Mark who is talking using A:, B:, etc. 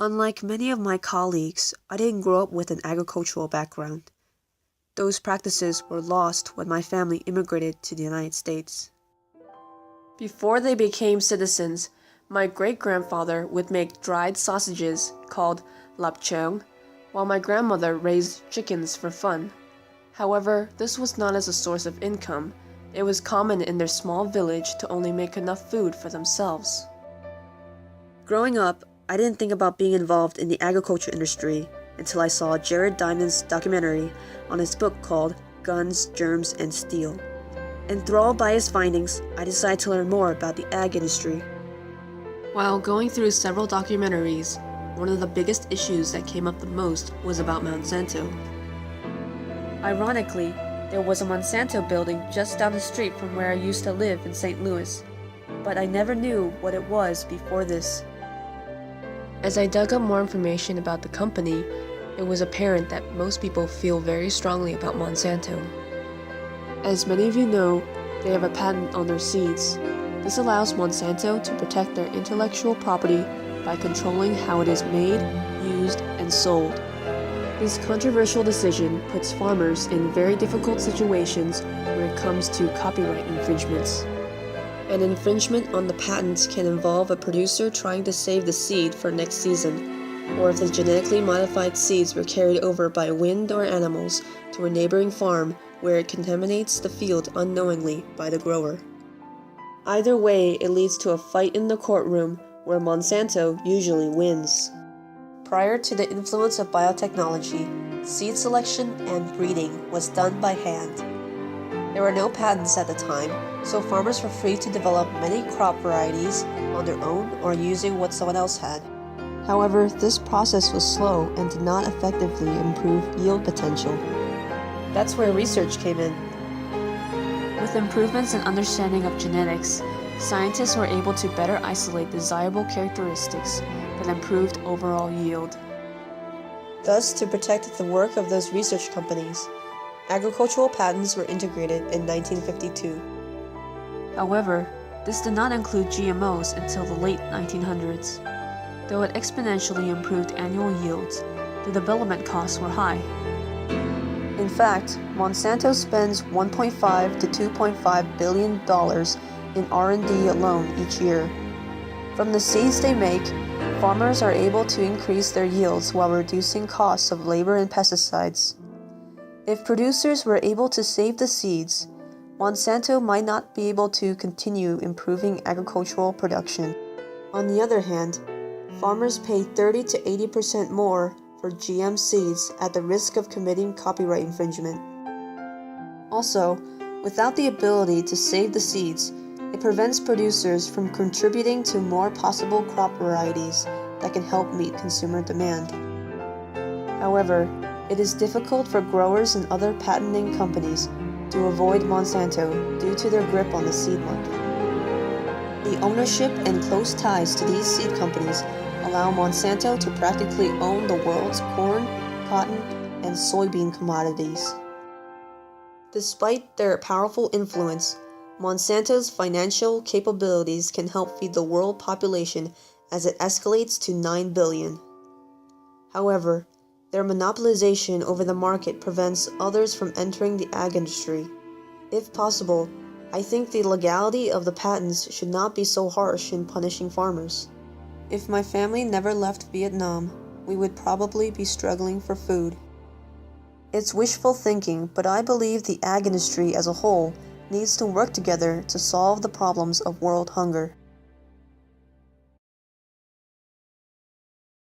A: Unlike many of my colleagues, I didn't grow up with an agricultural background. Those practices were lost when my family immigrated to the United States. Before they became citizens, my great-grandfather would make dried sausages called lapcheung, while my grandmother raised chickens for fun. However, this was not as a source of income. It was common in their small village to only make enough food for themselves. Growing up, I didn't think about being involved in the agriculture industry until I saw Jared Diamond's documentary on his book called Guns, Germs, and Steel. Enthralled by his findings, I decided to learn more about the ag industry. While going through several documentaries, one of the biggest issues that came up the most was about Monsanto. Ironically, there was a Monsanto building just down the street from where I used to live in St. Louis, but I never knew what it was before this. As I dug up more information about the company, it was apparent that most people feel very strongly about Monsanto. As many of you know, they have a patent on their seeds. This allows Monsanto to protect their intellectual property by controlling how it is made, used, and sold. This controversial decision puts farmers in very difficult situations when it comes to copyright infringements. An infringement on the patents can involve a producer trying to save the seed for next season, or if the genetically modified seeds were carried over by wind or animals to a neighboring farm where it contaminates the field unknowingly by the grower. Either way, it leads to a fight in the courtroom where Monsanto usually wins. Prior to the influence of biotechnology, seed selection and breeding was done by hand. There were no patents at the time, so farmers were free to develop many crop varieties on their own or using what someone else had. However, this process was slow and did not effectively improve yield potential. That's where research came in. With improvements in understanding of genetics, scientists were able to better isolate desirable characteristics that improved overall yield. Thus, to protect the work of those research companies, agricultural patents were integrated in 1952. However, this did not include GMOs until the late 1900s. Though it exponentially improved annual yields, the development costs were high. In fact, Monsanto spends $1.5 to $2.5 billion in R&D alone each year. From the seeds they make, farmers are able to increase their yields while reducing costs of labor and pesticides. If producers were able to save the seeds, Monsanto might not be able to continue improving agricultural production. On the other hand, farmers pay 30 to 80% more for GM seeds at the risk of committing copyright infringement. Also, without the ability to save the seeds, it prevents producers from contributing to more possible crop varieties that can help meet consumer demand. However, it is difficult for growers and other patenting companies to avoid Monsanto due to their grip on the seed market. The ownership and close ties to these seed companies allow Monsanto to practically own the world's corn, cotton, and soybean commodities. Despite their powerful influence, Monsanto's financial capabilities can help feed the world population as it escalates to 9 billion. However, their monopolization over the market prevents others from entering the ag industry. If possible, I think the legality of the patents should not be so harsh in punishing farmers. If my family never left Vietnam, we would probably be struggling for food. It's wishful thinking, but I believe the ag industry as a whole needs to work together to solve the problems of world hunger.